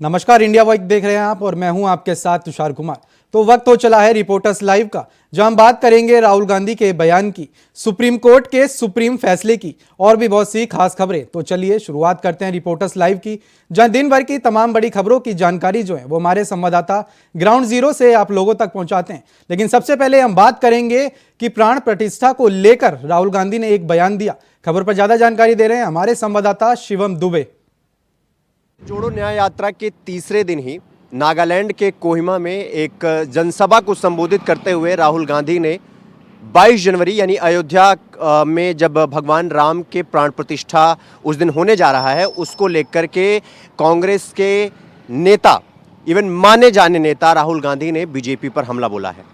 नमस्कार, India voice देख रहे हैं आप और मैं हूं आपके साथ तुषार कुमार। तो वक्त हो चला है रिपोर्टर्स लाइव का, जहां हम बात करेंगे राहुल गांधी के बयान की, सुप्रीम कोर्ट के सुप्रीम फैसले की और भी बहुत सी खास खबरें। तो चलिए शुरुआत करते हैं रिपोर्टर्स लाइव की, जहां दिन भर की तमाम बड़ी खबरों की जानकारी जो है वो हमारे संवाददाता ग्राउंड जीरो से आप लोगों तक पहुंचाते हैं। लेकिन सबसे पहले हम बात करेंगे कि प्राण प्रतिष्ठा को लेकर राहुल गांधी ने एक बयान दिया। खबर पर ज्यादा जानकारी दे रहे हैं हमारे संवाददाता शिवम दुबे। जोड़ो न्याय यात्रा के तीसरे दिन ही नागालैंड के कोहिमा में एक जनसभा को संबोधित करते हुए राहुल गांधी ने 22 जनवरी यानी अयोध्या में जब भगवान राम के प्राण प्रतिष्ठा उस दिन होने जा रहा है, उसको लेकर के कांग्रेस के नेता, इवन माने जाने नेता राहुल गांधी ने बीजेपी पर हमला बोला है।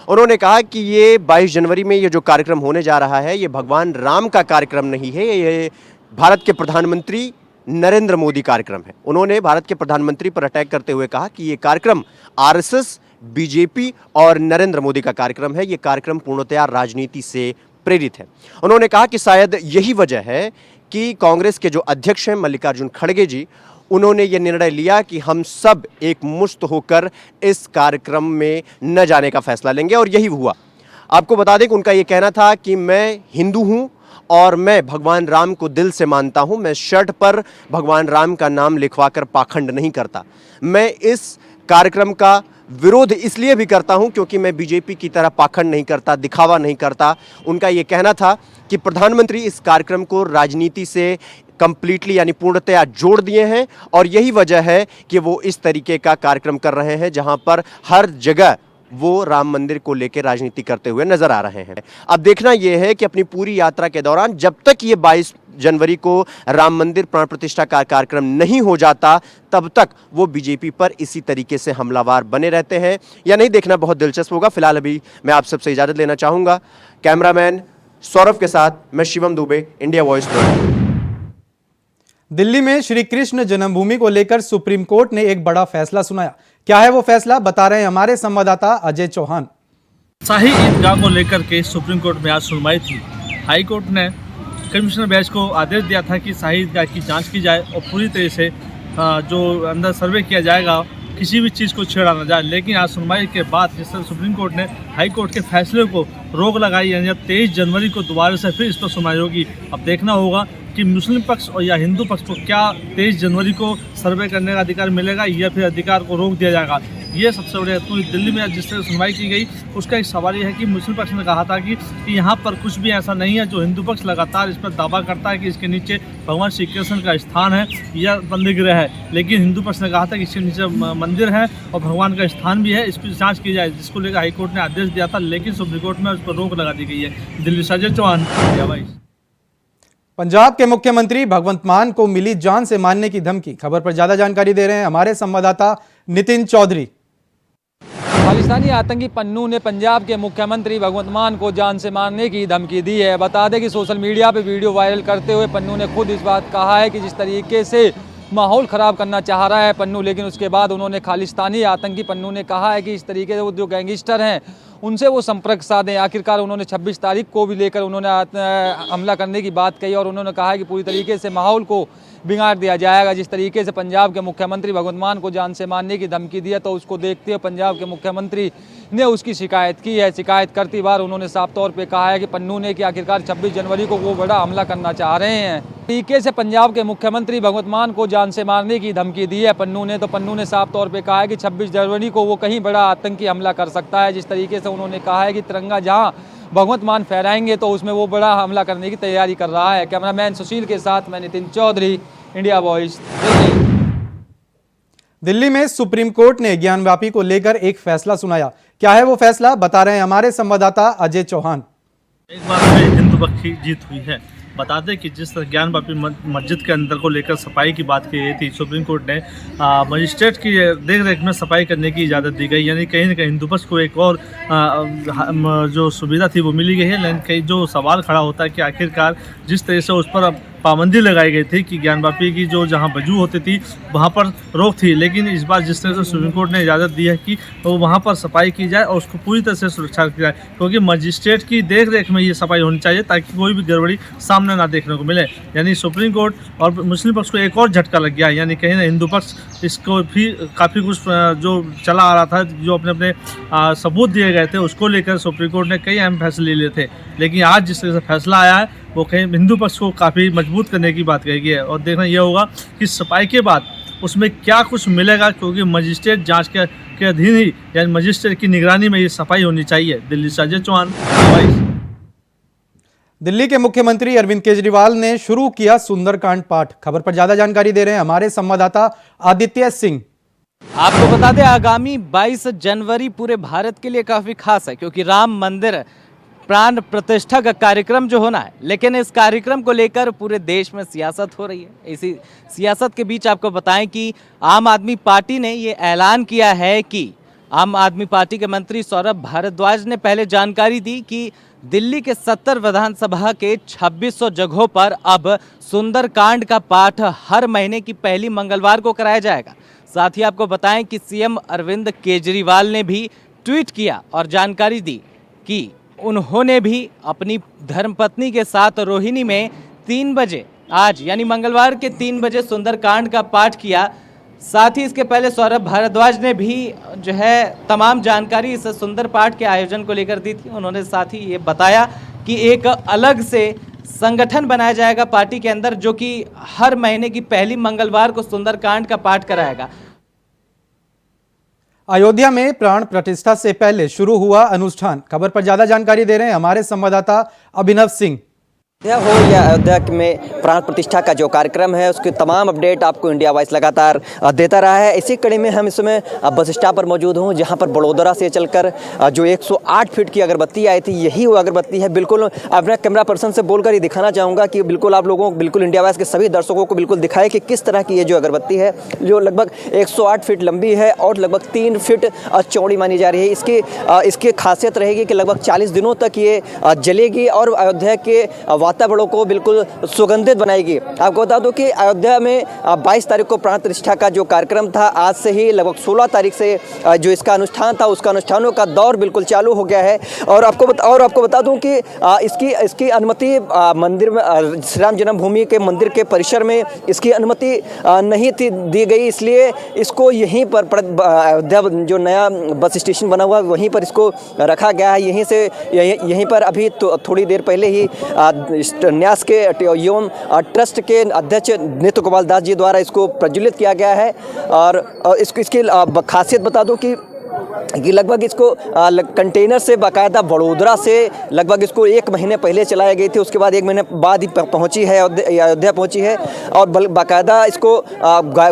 उन्होंने कहा कि ये 22 जनवरी में ये जो कार्यक्रम होने जा रहा है, ये भगवान राम का कार्यक्रम नहीं है, ये भारत के प्रधानमंत्री नरेंद्र मोदी कार्यक्रम है। उन्होंने भारत के प्रधानमंत्री पर अटैक करते हुए कहा कि ये कार्यक्रम आरएसएस, बीजेपी और नरेंद्र मोदी का कार्यक्रम है। ये कार्यक्रम पूर्णतया राजनीति से प्रेरित है। उन्होंने कहा कि शायद यही वजह है कि कांग्रेस के जो अध्यक्ष हैं मल्लिकार्जुन खड़गे जी, उन्होंने ये निर्णय लिया कि हम सब एक मुश्त होकर इस कार्यक्रम में न जाने का फैसला लेंगे, और यही हुआ। आपको बता दें कि उनका ये कहना था कि मैं हिंदू हूँ और मैं भगवान राम को दिल से मानता हूं। मैं शर्ट पर भगवान राम का नाम लिखवाकर पाखंड नहीं करता। मैं इस कार्यक्रम का विरोध इसलिए भी करता हूं क्योंकि मैं बीजेपी की तरह पाखंड नहीं करता, दिखावा नहीं करता। उनका यह कहना था कि प्रधानमंत्री इस कार्यक्रम को राजनीति से कंप्लीटली यानी पूर्णतया जोड़ दिए हैं, और यही वजह है कि वो इस तरीके का कार्यक्रम कर रहे हैं जहां पर हर जगह वो राम मंदिर को लेकर राजनीति करते हुए नजर आ रहे हैं। अब देखना यह है कि अपनी पूरी यात्रा के दौरान जब तक ये 22 जनवरी को राम मंदिर प्राण प्रतिष्ठा का कार्यक्रम नहीं हो जाता, तब तक वो बीजेपी पर इसी तरीके से हमलावर बने रहते हैं या नहीं, देखना बहुत दिलचस्प होगा। फिलहाल अभी मैं आप सबसे इजाजत लेना चाहूंगा। कैमरामैन सौरभ के साथ मैं शिवम दुबे, इंडिया वॉइस। दिल्ली में श्री कृष्ण जन्मभूमि को लेकर सुप्रीम कोर्ट ने एक बड़ा फैसला सुनाया। क्या है वो फैसला, बता रहे हैं हमारे संवाददाता अजय चौहान। शाही ईदगाह को लेकर के सुप्रीम कोर्ट में आज सुनवाई थी। हाई कोर्ट ने कमिश्नर बैच को आदेश दिया था कि शाही ईदगाह की जांच की जाए और पूरी तरह से जो अंदर सर्वे किया जाएगा, किसी भी चीज़ को छेड़ा ना जाए। लेकिन आज सुनवाई के बाद जिस तरह सुप्रीम कोर्ट ने हाई कोर्ट के फैसले को रोक लगाई, यानी अब 23 जनवरी को दोबारा से फिर इस पर सुनवाई होगी। अब देखना होगा कि मुस्लिम पक्ष और या हिंदू पक्ष को क्या 23 जनवरी को सर्वे करने का अधिकार मिलेगा या फिर अधिकार को रोक दिया जाएगा। ये सबसे बड़े, तो दिल्ली में जिस तरह सुनवाई की गई उसका एक सवाल यह है कि मुस्लिम पक्ष ने कहा था कि यहाँ पर कुछ भी ऐसा नहीं है। जो हिंदू पक्ष लगातार इस पर दावा करता है कि इसके नीचे भगवान श्री कृष्ण का स्थान है या बंदीगृह है, लेकिन हिंदू पक्ष ने कहा था कि इसके नीचे मंदिर है और भगवान का स्थान भी है, इस पर जाँच की जाए, जिसको लेकर हाईकोर्ट ने आदेश दिया था। लेकिन सुप्रीम कोर्ट में उस पर रोक लगा दी गई है। दिल्ली से अजय चौहान। पंजाब के मुख्यमंत्री भगवंत मान को मिली जान से मारने की धमकी। खबर पर ज्यादा जानकारी दे रहे हैं हमारे संवाददाता नितिन चौधरी। खालिस्तानी आतंकी पन्नू ने पंजाब के मुख्यमंत्री भगवंत मान को जान से मारने की धमकी दी है। बता दें कि सोशल मीडिया पे वीडियो वायरल करते हुए पन्नू ने खुद इस बात कहा है कि जिस तरीके से माहौल ख़राब करना चाह रहा है पन्नू, लेकिन उसके बाद उन्होंने खालिस्तानी आतंकी पन्नू ने कहा है कि इस तरीके से वो जो गैंगस्टर हैं उनसे वो संपर्क साधें। आखिरकार उन्होंने 26 तारीख को भी लेकर उन्होंने हमला करने की बात कही और उन्होंने कहा है कि पूरी तरीके से माहौल को बिगाड़ दिया जाएगा। जिस तरीके से पंजाब के मुख्यमंत्री भगवंत मान को जान से मारने की धमकी दी है, तो उसको देखते हुए पंजाब के मुख्यमंत्री ने उसकी शिकायत की है। शिकायत करती बार उन्होंने साफ तौर पे कहा है कि पन्नू ने कि आखिरकार 26 जनवरी को वो बड़ा हमला करना चाह रहे हैं। तरीके से पंजाब के मुख्यमंत्री भगवंत मान को जान से मारने की धमकी दी है पन्नू ने, तो पन्नू ने साफ तौर पे कहा है कि 26 जनवरी को वो कहीं बड़ा आतंकी हमला कर सकता है। जिस तरीके से उन्होंने कहा है कि तिरंगा जहाँ भगवंत मान फहराएंगे तो उसमें वो बड़ा हमला करने की तैयारी कर रहा है। कैमरामैन सुशील के साथ मैं नितिन चौधरी, इंडिया वॉइस, दिल्ली में सुप्रीम कोर्ट ने ज्ञानवापी को लेकर एक फैसला सुनाया। क्या है वो फैसला, बता रहे हैं हमारे संवाददाता अजय चौहान। एक बार फिर हिंदू पक्ष की जीत हुई है। बता दें कि जिस तरह ज्ञानवापी मस्जिद के अंदर को लेकर सफाई की बात की गई थी, सुप्रीम कोर्ट ने मजिस्ट्रेट की देख रेख में सफाई करने की इजाज़त दी गई, यानी कहीं ना कहीं हिंदू पक्ष को एक और जो सुविधा थी वो मिली गई है। लेकिन कई जो सवाल खड़ा होता है कि आखिरकार जिस तरह से उस पर पाबंदी लगाई गई थी कि ज्ञानवापी की जो जहाँ वजू होती थी वहाँ पर रोक थी, लेकिन इस बार जिस तरह से सुप्रीम कोर्ट ने इजाज़त दी है कि वो वहाँ पर सफाई की जाए और उसको पूरी तरह से सुरक्षा की जाए, क्योंकि मजिस्ट्रेट की देख रेख में ये सफाई होनी चाहिए ताकि कोई भी गड़बड़ी सामने ना देखने को मिले। यानी सुप्रीम कोर्ट और मुस्लिम पक्ष को एक और झटका लग गया है, यानी कहीं ना हिंदू पक्ष इसको भी काफ़ी कुछ जो चला आ रहा था, जो अपने अपने सबूत दिए गए थे उसको लेकर सुप्रीम कोर्ट ने कई अहम फैसले लिए थे, लेकिन आज जिस तरह से फैसला आया है वो कहीं हिंदू पक्ष को काफ़ी मजबूत करने की बात कही गई है। और देखना यह होगा कि सफाई के बाद उसमें क्या कुछ मिलेगा, क्योंकि मजिस्ट्रेट जांच के अधीन ही, यानी मजिस्ट्रेट की निगरानी में ये सफाई होनी चाहिए। दिल्ली से अजय चौहान। दिल्ली के मुख्यमंत्री अरविंद केजरीवाल ने शुरू किया सुंदरकांड पाठ। खबर पर ज्यादा जानकारी दे रहे हैं हमारे संवाददाता आदित्य सिंह। आपको बता दें, आगामी 22 जनवरी पूरे भारत के लिए काफ़ी खास है, क्योंकि राम मंदिर प्राण प्रतिष्ठा का कार्यक्रम जो होना है, लेकिन इस कार्यक्रम को लेकर पूरे देश में सियासत हो रही है। इसी सियासत के बीच आपको बताएं कि आम आदमी पार्टी ने ये ऐलान किया है कि आम आदमी पार्टी के मंत्री सौरभ भारद्वाज ने पहले जानकारी दी कि दिल्ली के 70 विधानसभा के 2600 जगहों पर अब सुंदरकांड का पाठ हर महीने की पहली मंगलवार को कराया जाएगा। साथ ही आपको बताएं कि सीएम अरविंद केजरीवाल ने भी ट्वीट किया और जानकारी दी कि उन्होंने भी अपनी धर्मपत्नी के साथ रोहिणी में 3 बजे आज यानी मंगलवार के 3 बजे सुंदरकांड का पाठ किया। साथ ही इसके पहले सौरभ भारद्वाज ने भी जो है तमाम जानकारी इस सुंदर पाठ के आयोजन को लेकर दी थी। उन्होंने साथ ही ये बताया कि एक अलग से संगठन बनाया जाएगा पार्टी के अंदर, जो कि हर महीने की पहली मंगलवार को सुंदरकांड का पाठ कराएगा। अयोध्या में प्राण प्रतिष्ठा से पहले शुरू हुआ अनुष्ठान। खबर पर ज्यादा जानकारी दे रहे हैं हमारे संवाददाता अभिनव सिंह। हो या अयोध्या में प्राण प्रतिष्ठा का जो कार्यक्रम है उसके तमाम अपडेट आपको इंडिया वॉइस लगातार देता रहा है। इसी कड़ी में हम इस समय बस स्टॉप पर मौजूद हूँ, जहाँ पर बड़ोदरा से चलकर जो 108 फीट की अगरबत्ती आई थी, यही वो अगरबत्ती है। बिल्कुल अपना कैमरा पर्सन से बोलकर ये दिखाना चाहूँगा कि बिल्कुल आप लोगों को, बिल्कुल इंडिया वॉइस के सभी दर्शकों को बिल्कुल दिखाए कि किस तरह की ये जो अगरबत्ती है, जो लगभग 108 फीट लंबी है और लगभग 3 फीट चौड़ी मानी जा रही है। इसकी खासियत रहेगी कि लगभग 40 दिनों तक ये जलेगी और अयोध्या के वातावरण को बिल्कुल सुगंधित बनाएगी। आपको बता दूं कि अयोध्या में 22 तारीख को प्राण प्रतिष्ठा का जो कार्यक्रम था, आज से ही लगभग 16 तारीख से जो इसका अनुष्ठान था, उसका अनुष्ठानों का दौर बिल्कुल चालू हो गया है। और आपको बता दूं कि इसकी अनुमति मंदिर में, श्री राम जन्मभूमि के मंदिर के परिसर में इसकी अनुमति नहीं थी दी गई, इसलिए इसको यहीं पर अयोध्या जो नया बस स्टेशन बना हुआ है वहीं पर इसको रखा गया है। यहीं पर अभी थोड़ी देर पहले ही न्यास के एवं ट्रस्ट के अध्यक्ष नित्य गोपाल दास जी द्वारा इसको प्रज्वलित किया गया है। और इसकी खासियत बता दूं कि लगभग इसको कंटेनर से बाकायदा बड़ोदरा से लगभग इसको 1 महीने पहले चलाया गई थी, उसके बाद 1 महीने बाद ही पहुंची है, अयोध्या पहुंची है। और बाकायदा इसको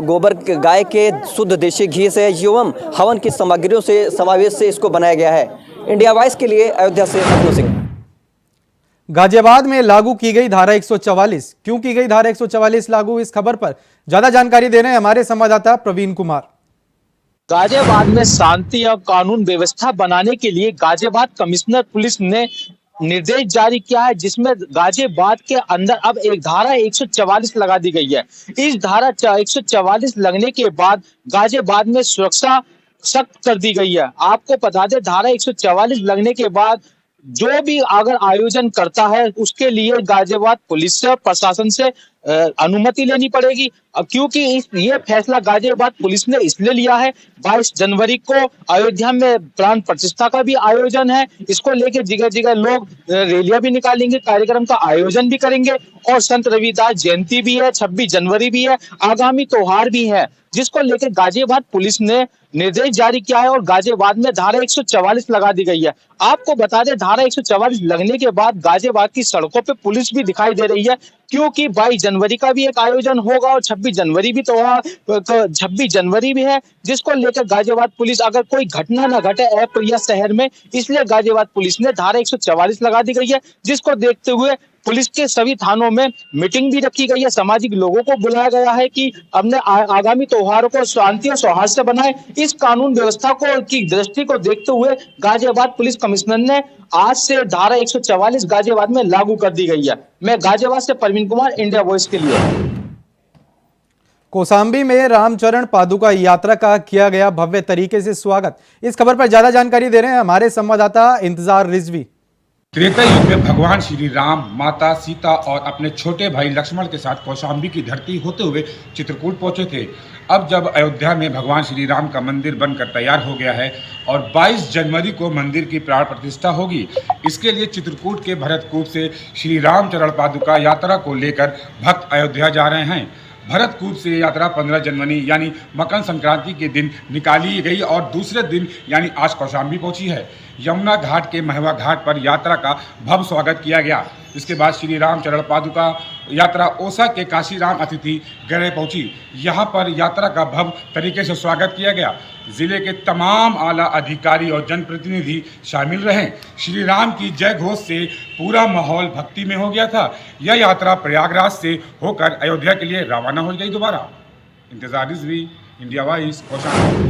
गोबर गाय के शुद्ध देसी घी से एवं हवन की सामग्रियों से समावेश से इसको बनाया गया है। इंडिया वॉइस के लिए अयोध्या से अभिनव सिंह। गाजियाबाद में लागू की गई धारा 144। क्यों की गई धारा 144 लागू, इस खबर पर ज्यादा जानकारी दे रहे हैं हमारे संवाददाता प्रवीण कुमार। गाजियाबाद में शांति और कानून व्यवस्था बनाने के लिए गाजियाबाद कमिश्नर पुलिस ने निर्देश जारी किया है, जिसमें गाजियाबाद के अंदर अब एक धारा 144 लगा दी गई है। इस धारा 144 लगने के बाद गाजियाबाद में सुरक्षा सख्त कर दी गई है। आपको बता दें, धारा 144 लगने के बाद जो भी अगर आयोजन करता है उसके लिए गाजियाबाद पुलिस से, प्रशासन से अनुमति लेनी पड़ेगी, क्योंकि ये फैसला गाजियाबाद पुलिस ने इसलिए लिया है। 22 जनवरी को अयोध्या में प्राण प्रतिष्ठा का भी आयोजन है। इसको लेकर जगह जगह लोग रैलियां भी निकालेंगे, कार्यक्रम का आयोजन भी करेंगे और संत रविदास जयंती भी है, 26 जनवरी भी है, आगामी त्योहार भी है, जिसको लेकर गाजियाबाद पुलिस ने निर्देश जारी किया है और गाजियाबाद में धारा 144 लगा दी गई है। आपको बता दें, धारा 144 लगने के बाद गाजियाबाद की सड़कों पे पुलिस भी दिखाई दे रही है, क्योंकि 22 जनवरी का भी एक आयोजन होगा और 26 जनवरी भी त्योहार 26 जनवरी भी है, जिसको लेकर गाजियाबाद पुलिस अगर कोई घटना न घटे अप्रिय शहर में, इसलिए गाजियाबाद पुलिस ने धारा 144 लगा दी गई है, जिसको देखते हुए पुलिस के सभी थानों में मीटिंग भी रखी गई है, सामाजिक लोगों को बुलाया गया है कि अपने आगामी त्योहारों को शांति और सौहार्द से बनाए। इस कानून व्यवस्था को की दृष्टि को देखते हुए गाजियाबाद पुलिस कमिश्नर ने आज से धारा 144 गाजियाबाद में लागू कर दी गई है। मैं गाजियाबाद से परवीन कुमार, इंडिया वॉइस के लिए। कौशाम्बी में रामचरण पादुका यात्रा का किया गया भव्य तरीके से स्वागत। इस खबर पर ज्यादा जानकारी दे रहे हैं हमारे संवाददाता इंतजार रिजवी। त्रेता युग में भगवान श्री राम, माता सीता और अपने छोटे भाई लक्ष्मण के साथ कौशाम्बी की धरती होते हुए चित्रकूट पहुंचे थे। अब जब अयोध्या में भगवान श्री राम का मंदिर बनकर तैयार हो गया है और 22 जनवरी को मंदिर की प्राण प्रतिष्ठा होगी, इसके लिए चित्रकूट के भरतकूप से श्री रामचरण पादुका यात्रा को लेकर भक्त अयोध्या जा रहे हैं। भरतकूप से यात्रा 15 जनवरी यानी मकर संक्रांति के दिन निकाली गई और दूसरे दिन यानी आज कौशाम्बी पहुंची है। यमुना घाट के महवा घाट पर यात्रा का भव्य स्वागत किया गया। इसके बाद श्री रामचरण पादुका यात्रा ओसा के काशीराम अतिथि गृह पहुंची। यहां पर यात्रा का भव्य तरीके से स्वागत किया गया। जिले के तमाम आला अधिकारी और जनप्रतिनिधि शामिल रहे। श्री राम की जय घोष से पूरा माहौल भक्ति में हो गया था। यह यात्रा प्रयागराज से होकर अयोध्या के लिए रवाना हो गई दोबारा। इंतजार रिजवी, इंडिया वॉइस, कौशाम्बी।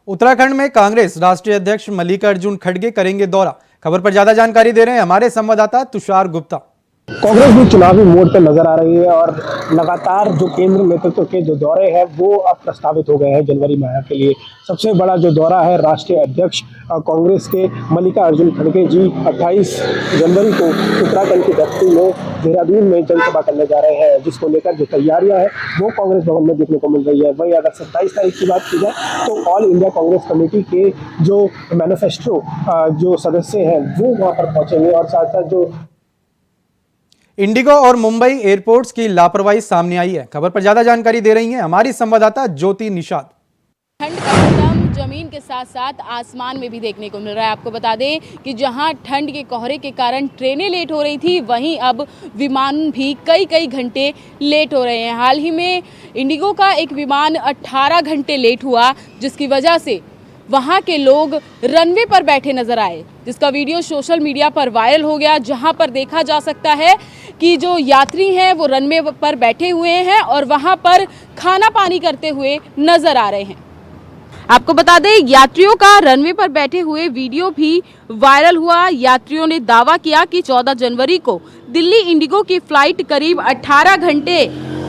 उत्तराखंड में कांग्रेस राष्ट्रीय अध्यक्ष मल्लिकार्जुन खड़गे करेंगे दौरा। खबर पर ज्यादा जानकारी दे रहे हैं हमारे संवाददाता तुषार गुप्ता। कांग्रेस भी चुनावी मोड पर नजर आ रही है और लगातार जो केंद्र नेतृत्व के जो दौरे हैं वो अब प्रस्तावित हो गए हैं जनवरी माह के लिए। सबसे बड़ा जो दौरा है राष्ट्रीय अध्यक्ष कांग्रेस के मल्लिकार्जुन खड़गे जी 28 जनवरी को उत्तराखंड की धरती में देहरादून में जनसभा करने जा रहे हैं, जिसको लेकर जो तैयारियां हैं वो कांग्रेस भवन में देखने को मिल रही है। वहीं अगर 27 तारीख की बात की जाए तो ऑल इंडिया कांग्रेस कमेटी के जो मैनिफेस्टो जो सदस्य हैं वो वहाँ पर पहुंचेंगे और साथ साथ जो इंडिगो और मुंबई एयरपोर्ट्स की लापरवाही सामने आई है। खबर पर ज्यादा जानकारी दे रही हैं हमारी संवाददाता ज्योति निषाद। ठंड का सितम जमीन के साथ साथ आसमान में भी देखने को मिल रहा है। आपको बता दें कि जहां ठंड के कोहरे के कारण ट्रेनें लेट हो रही थी, वहीं अब विमान भी कई घंटे लेट हो रहे हैं। हाल ही में इंडिगो का एक विमान 18 घंटे लेट हुआ, जिसकी वजह से वहां के लोग रनवे पर बैठे नजर आए, जिसका वीडियो सोशल मीडिया पर वायरल हो गया, जहां पर देखा जा सकता है कि जो यात्री हैं वो रनवे पर बैठे हुए हैं और वहां पर खाना पानी करते हुए नजर आ रहे हैं। आपको बता दें यात्रियों का रनवे पर बैठे हुए वीडियो भी वायरल हुआ। यात्रियों ने दावा किया कि 14 जनवरी को दिल्ली इंडिगो की फ्लाइट करीब 18 घंटे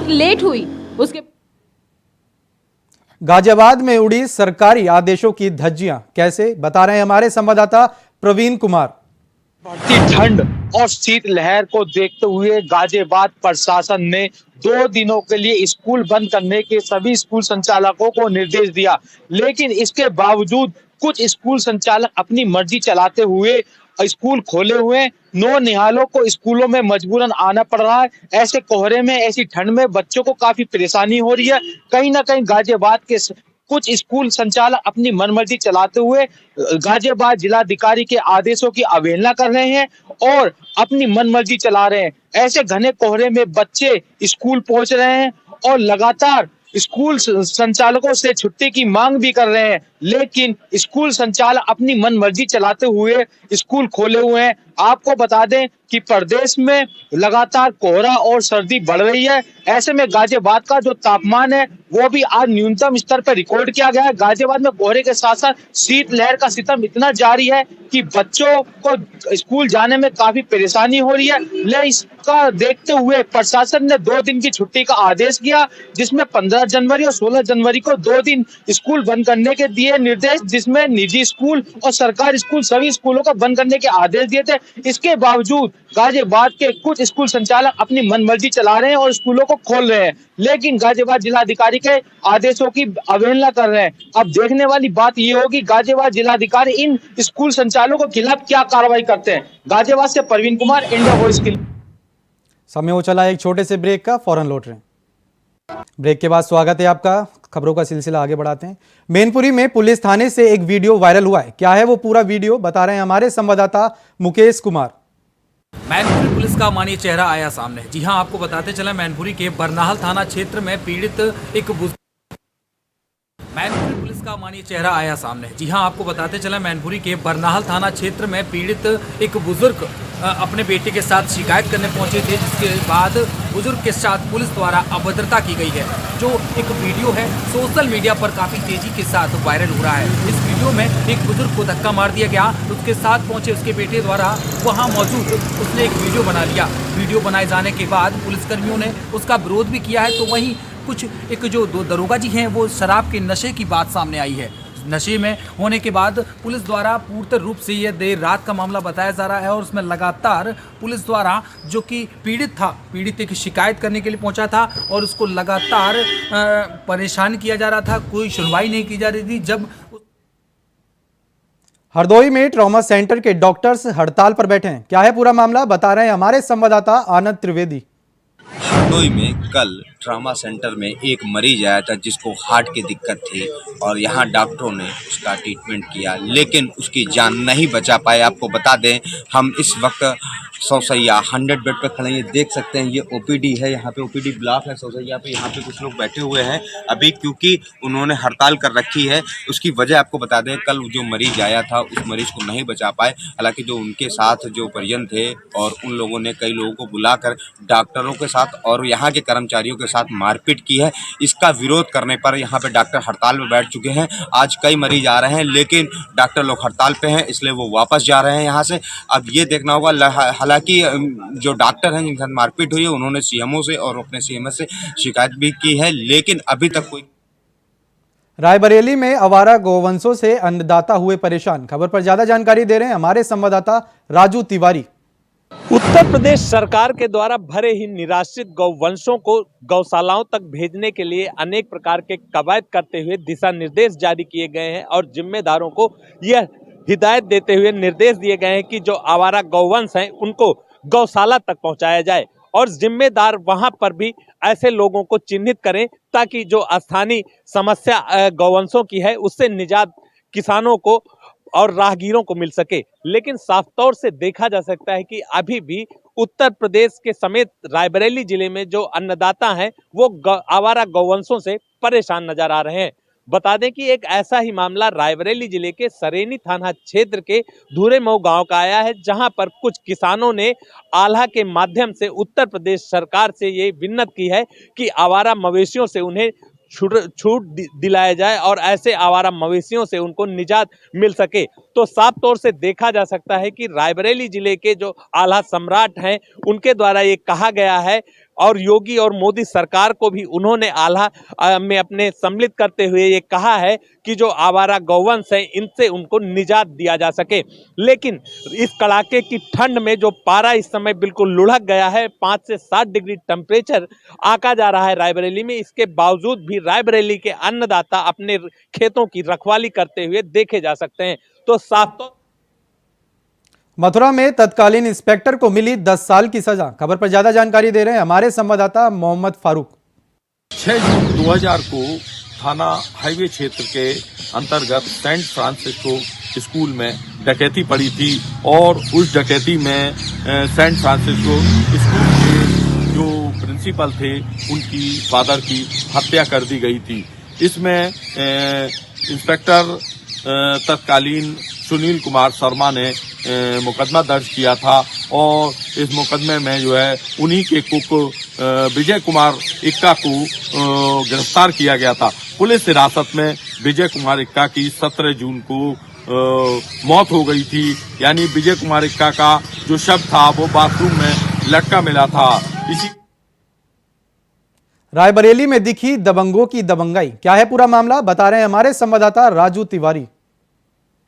लेट हुई। उसके गाजियाबाद में उड़ी सरकारी आदेशों की धज्जियां, कैसे बता रहे हैं हमारे संवाददाता प्रवीण कुमार। बढ़ती ठंड और शीत लहर को देखते हुए गाजियाबाद प्रशासन ने 2 दिनों के लिए स्कूल बंद करने के सभी स्कूल संचालकों को निर्देश दिया, लेकिन इसके बावजूद कुछ स्कूल संचालक अपनी मर्जी चलाते हुए स्कूल खोले हुए। नौनिहालों को स्कूलों में मजबूरन आना पड़ रहा है। ऐसे कोहरे में, ऐसी ठंड में बच्चों को काफी परेशानी हो रही है। कहीं ना कहीं गाजियाबाद के कुछ स्कूल संचालक अपनी मनमर्जी चलाते हुए गाजियाबाद जिलाधिकारी के आदेशों की अवहेलना कर रहे हैं और अपनी मनमर्जी चला रहे हैं। ऐसे घने कोहरे में बच्चे स्कूल पहुंच रहे हैं और लगातार स्कूल संचालकों से छुट्टी की मांग भी कर रहे हैं, लेकिन स्कूल संचालक अपनी मनमर्जी चलाते हुए स्कूल खोले हुए हैं। आपको बता दें कि प्रदेश में लगातार कोहरा और सर्दी बढ़ रही है। ऐसे में गाजियाबाद का जो तापमान है वो भी आज न्यूनतम स्तर पर रिकॉर्ड किया गया है। गाजियाबाद में कोहरे के साथ साथ शीत लहर का सितम इतना जारी है कि बच्चों को स्कूल जाने में काफी परेशानी हो रही है। लेकिन इसका देखते हुए प्रशासन ने 2 दिन की छुट्टी का आदेश किया, जिसमें 15 जनवरी और 16 जनवरी को 2 दिन स्कूल बंद करने के दिए निर्देश, जिसमें निजी स्कूल और सरकारी स्कूल सभी स्कूलों को बंद करने के आदेश दिए थे। इसके बावजूद गाजियाबाद के कुछ स्कूल संचालक अपनी मनमर्जी चला रहे हैं और स्कूलों को खोल रहे हैं, लेकिन गाजियाबाद जिलाधिकारी के आदेशों की अवहेलना कर रहे हैं। अब देखने वाली बात ये होगी गाजियाबाद जिलाधिकारी इन स्कूल संचालकों के खिलाफ क्या कार्रवाई करते हैं। गाजियाबाद से परवीन कुमार, इंडिया वॉइस के लिए। समय हो चला एक छोटे से ब्रेक का, फौरन लौट रहे हैं। ब्रेक के बाद स्वागत है आपका। खबरों का सिलसिला आगे बढ़ाते हैं। मैनपुरी में पुलिस थाने से एक वीडियो वायरल हुआ है। क्या है वो पूरा वीडियो, बता रहे हैं हमारे संवाददाता मुकेश कुमार। मैनपुरी पुलिस का मानवीय चेहरा आया सामने। जी हां, आपको बताते चले मैनपुरी के बरनाहल थाना क्षेत्र में पीड़ित एक मैनपुरी पुलिस का मानिए चेहरा आया सामने। जी हां, आपको बताते चला, मैनपुरी के बरनाहल थाना क्षेत्र में पीड़ित एक बुजुर्ग अपने बेटे के साथ शिकायत करने पहुंचे थे, जिसके बाद बुजुर्ग के साथ पुलिस द्वारा अभद्रता की गई है। जो एक वीडियो है सोशल मीडिया पर काफ़ी तेजी के साथ वायरल हो रहा है। इस वीडियो में एक बुजुर्ग को धक्का मार दिया गया, उसके साथ पहुंचे उसके बेटे द्वारा वहां मौजूद उसने एक वीडियो बना लिया। वीडियो बनाए जाने के बाद पुलिसकर्मियों ने उसका विरोध भी किया है। तो वहीं कुछ एक जो दो दरोगा जी हैं वो शराब के नशे की बात सामने आई है। नशे में होने के बाद पुलिस द्वारा पूर्ण रूप से यह देर रात का मामला बताया जा रहा है और उसमें लगातार पुलिस द्वारा जो कि पीड़ित एक शिकायत करने के लिए पहुंचा था और उसको लगातार परेशान किया जा रहा था, कोई सुनवाई नहीं की जा रही थी। जब हरदोई में ट्रॉमा सेंटर के डॉक्टर्स हड़ताल पर बैठे हैं। क्या है पूरा मामला, बता रहे हैं हमारे संवाददाता आनंद त्रिवेदी। हरदोई में कल ट्रामा सेंटर में एक मरीज आया था जिसको हार्ट की दिक्कत थी और यहाँ डॉक्टरों ने उसका ट्रीटमेंट किया, लेकिन उसकी जान नहीं बचा पाए। आपको बता दें, हम इस वक्त सौसैया 100 बेड पे खड़े हैं। ये देख सकते हैं, ये ओपीडी है, यहाँ पे ओपीडी ब्लॉक है सौसैया पे। यहाँ पे कुछ लोग बैठे हुए हैं अभी, क्योंकि उन्होंने हड़ताल कर रखी है। उसकी वजह आपको बता दें, कल जो मरीज आया था उस मरीज को नहीं बचा पाए। हालांकि जो उनके साथ जो परिजन थे और उन लोगों ने कई लोगों को बुलाकर डॉक्टरों के साथ और यहाँ के कर्मचारियों के साथ मारपीट की है। इसका विरोध करने पर यहाँ पे डॉक्टर हड़ताल में बैठ चुके हैं। आज कई मरीज आ रहे हैं, लेकिन डॉक्टर लोग हड़ताल पे हैं, इसलिए वो वापस जा रहे हैं यहाँ से। अब ये देखना होगा। हालांकि जो डॉक्टर हैं जिनके साथ मारपीट हुई है, उन्होंने सीएमओ से और अपने सीएमएस से शिकायत भी की है, लेकिन अभी तक कोई। रायबरेली में आवारा गौवंशों से अन्नदाता हुए परेशान। खबर पर ज्यादा जानकारी दे रहे हैं हमारे संवाददाता राजू तिवारी। उत्तर प्रदेश सरकार के द्वारा भरे ही निराश्रित गौवंशों को गौशालाओं तक भेजने के लिए अनेक प्रकार के कवायद करते हुए दिशा निर्देश जारी किए गए हैं और जिम्मेदारों को यह हिदायत देते हुए निर्देश दिए गए हैं कि जो आवारा गौवंश हैं उनको गौशाला तक पहुंचाया जाए और जिम्मेदार वहां पर भी ऐसे लोगों को चिन्हित करें ताकि जो स्थानीय समस्या गौवंशों की है उससे निजात किसानों को और राहगीरों को मिल सके। लेकिन साफ तौर से देखा जा सकता है कि अभी भी उत्तर प्रदेश के समेत रायबरेली जिले में जो अन्नदाता हैं वो आवारा गौवंशों से परेशान नजर आ रहे हैं। बता दें कि एक ऐसा ही मामला रायबरेली जिले के सरेनी थाना क्षेत्र के धूरेमऊ गांव का आया है, जहां पर कुछ किसानों ने आल्हा के माध्यम से उत्तर प्रदेश सरकार से ये विन्नत की है कि आवारा मवेशियों से उन्हें छूट दिलाया जाए और ऐसे आवारा मवेशियों से उनको निजात मिल सके। तो साफ तौर से देखा जा सकता है कि रायबरेली जिले के जो आल्हा सम्राट हैं उनके द्वारा ये कहा गया है और योगी और मोदी सरकार को भी उन्होंने आल्हा में अपने सम्मिलित करते हुए ये कहा है कि जो आवारा गौवंश है इनसे उनको निजात दिया जा सके। लेकिन इस कड़ाके की ठंड में जो पारा इस समय बिल्कुल लुढ़क गया है, 5 से 7 डिग्री टेम्परेचर आका जा रहा है रायबरेली में, इसके बावजूद भी रायबरेली के अन्नदाता अपने खेतों की रखवाली करते हुए देखे जा सकते हैं। तो साफ तो मथुरा में तत्कालीन इंस्पेक्टर को मिली 10 साल की सजा। खबर पर ज्यादा जानकारी दे रहे हैं हमारे संवाददाता मोहम्मद फारूक। 6 जून 2000 को थाना हाईवे क्षेत्र के अंतर्गत सेंट फ्रांसिस्को स्कूल में डकैती पड़ी थी और उस डकैती में सेंट फ्रांसिस्को स्कूल के जो प्रिंसिपल थे उनकी फादर की हत्या कर दी गई थी। इसमें इंस्पेक्टर तत्कालीन सुनील कुमार शर्मा ने मुकदमा दर्ज किया था और इस मुकदमे में जो है उन्हीं के कुक विजय कुमार इक्का को गिरफ्तार किया गया था। पुलिस हिरासत में विजय कुमार इक्का की 17 जून को मौत हो गई थी। यानी विजय कुमार इक्का का जो शव था वो बाथरूम में लटका मिला था। इसी रायबरेली में दिखी दबंगों की दबंगाई। क्या है पूरा मामला, बता रहे हैं हमारे संवाददाता राजू तिवारी।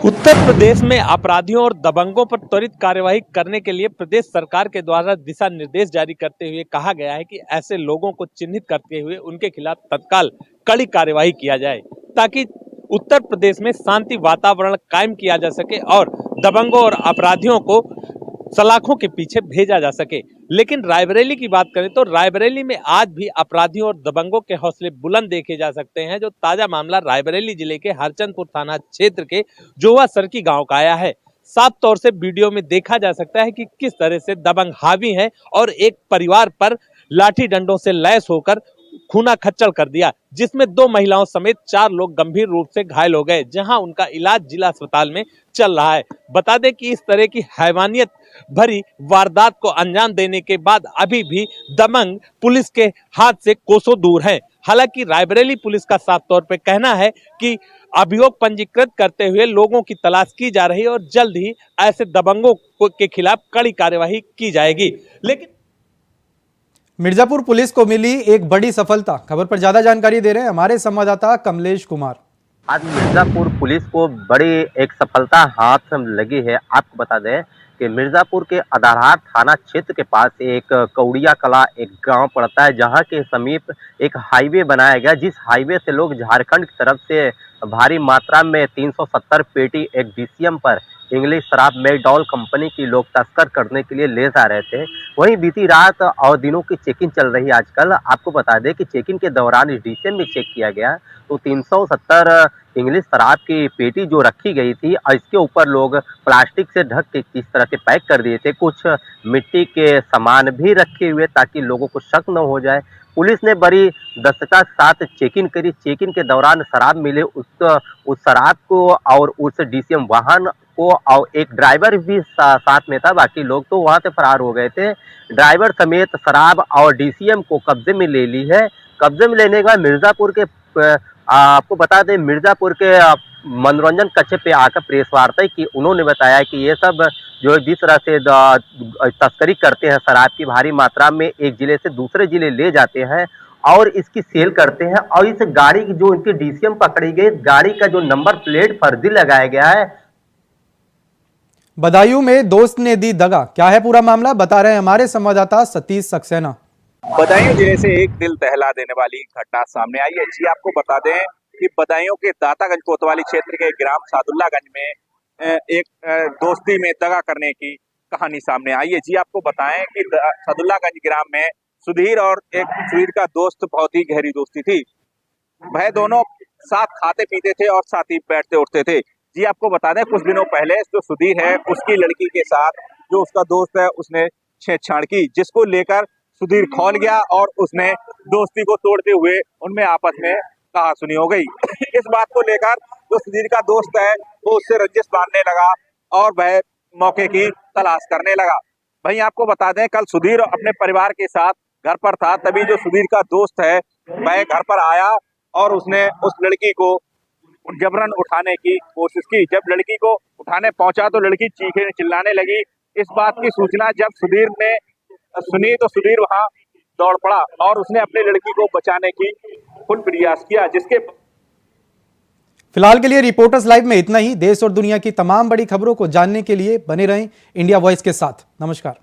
उत्तर प्रदेश में अपराधियों और दबंगों पर त्वरित कार्यवाही करने के लिए प्रदेश सरकार के द्वारा दिशा निर्देश जारी करते हुए कहा गया है कि ऐसे लोगों को चिन्हित करते हुए उनके खिलाफ तत्काल कड़ी कार्यवाही किया जाए ताकि उत्तर प्रदेश में शांति वातावरण कायम किया जा सके और दबंगों और अपराधियों को सलाखों के पीछे भेजा जा सके। लेकिन रायबरेली की बात करें तो रायबरेली में आज भी अपराधियों और दबंगों के हौसले बुलंद देखे जा सकते हैं। जो ताजा मामला रायबरेली जिले के हरचंदपुर थाना क्षेत्र के जोवा सरकी गांव का आया है। साफ तौर से वीडियो में देखा जा सकता है कि किस तरह से दबंग हावी हैं और एक परिवार पर लाठी डंडों से लैस होकर खूना खच्चर कर दिया, जिसमें 2 महिलाओं समेत 4 लोग गंभीर रूप से घायल हो गए, जहां उनका इलाज जिला अस्पताल में चल रहा है। बता दें कि इस तरह की हैवानियत भरी वारदात को अंजाम देने के बाद अभी भी दबंग पुलिस के हाथ से कोसों दूर है। हालांकि रायबरेली पुलिस का साफ तौर पे कहना है कि अभियोग पंजीकृत करते हुए लोगों की तलाश की जा रही है और जल्द ही ऐसे दबंगों के खिलाफ कड़ी कार्यवाही की जाएगी। लेकिन मिर्जापुर पुलिस को मिली एक बड़ी सफलता। खबर पर ज्यादा जानकारी दे रहे हैं हमारे संवाददाता कमलेश कुमार। आज मिर्जापुर पुलिस को बड़ी एक सफलता हाथ लगी है। आपको बता दें कि मिर्जापुर के अदारहार थाना क्षेत्र के पास एक कौड़िया कला एक गांव पड़ता है, जहां के समीप एक हाईवे बनाया गया, जिस हाईवे से लोग झारखंड की तरफ से भारी मात्रा में 370 पेटी एक डीसीएम पर इंग्लिश शराब मैकडॉल कंपनी की लोग तस्कर करने के लिए ले जा रहे थे। वहीं बीती रात और दिनों की चेकिंग चल रही है। आजकल आपको बता दें कि चेकिंग के दौरान इस डीसीएम में चेक किया गया तो 370 इंग्लिश शराब की पेटी जो रखी गई थी और इसके ऊपर लोग प्लास्टिक से ढक के किस तरह से पैक कर दिए थे। कुछ मिट्टी के सामान भी रखे हुए ताकि लोगों को शक न हो जाए। पुलिस ने बड़ी दक्षता के साथ चेकिंग करी। चेकिंग के दौरान शराब मिले, उस शराब को और उस डीसीएम वाहन को और एक ड्राइवर भी साथ में था। बाकी लोग तो वहां से फरार हो गए थे। ड्राइवर समेत शराब और डीसीएम को कब्जे में ले ली है। कब्जे में लेने के बाद मिर्जापुर के आपको बता दें मिर्जापुर के मनोरंजन कक्ष पे आकर प्रेस वार्ता की उन्होंने बताया कि ये सब जो जिस तरह से तस्करी करते हैं शराब की भारी मात्रा में एक जिले से दूसरे जिले ले जाते हैं और इसकी सेल करते हैं। और इस गाड़ी की जो इनकी डीसीएम पकड़ी गई, गाड़ी का जो नंबर प्लेट फर्जी लगाया गया है। बदायूं में दोस्त ने दी दगा, क्या है पूरा मामला, बता रहे हैं हमारे संवाददाता सतीश सक्सेना। बदायूं जिले से एक दिल दहला देने वाली घटना सामने आई है। जी आपको बता दें कि बदायूं के दातागंज कोतवाली क्षेत्र के ग्राम सादुल्लागंज में एक दोस्ती में दगा करने की कहानी सामने आई है। जी आपको बताएं कि सादुल्लागंज ग्राम में सुधीर और एक सुधीर का दोस्त बहुत ही गहरी दोस्ती थी। वह दोनों साथ खाते पीते थे और साथ ही बैठते उठते थे। जी आपको बता दें कुछ दिनों पहले जो सुधीर है उसकी लड़की के साथ जो उसका दोस्त है उसने छेड़छाड़ की, जिसको लेकर सुधीर खौल गया और उसने दोस्ती को तोड़ते हुए उनमें आपस में कहासुनी हो गई। इस बात को लेकर जो सुधीर का दोस्त है वो उससे रंजिश बांधने लगा और वह मौके की तलाश करने लगा। भाई आपको बता दें कल सुधीर अपने परिवार के साथ घर पर था, तभी जो सुधीर का दोस्त है वह घर पर आया और उसने उस लड़की को जबरन उठाने की कोशिश की। जब लड़की को उठाने पहुंचा तो लड़की चीखने चिल्लाने लगी। इस बात की सूचना जब सुधीर ने सुनी तो सुधीर वहां दौड़ पड़ा और उसने अपनी लड़की को बचाने की फुल प्रयास किया। जिसके फिलहाल के लिए रिपोर्टर्स लाइव में इतना ही। देश और दुनिया की तमाम बड़ी खबरों को जानने के लिए बने रहें इंडिया वॉइस के साथ। नमस्कार।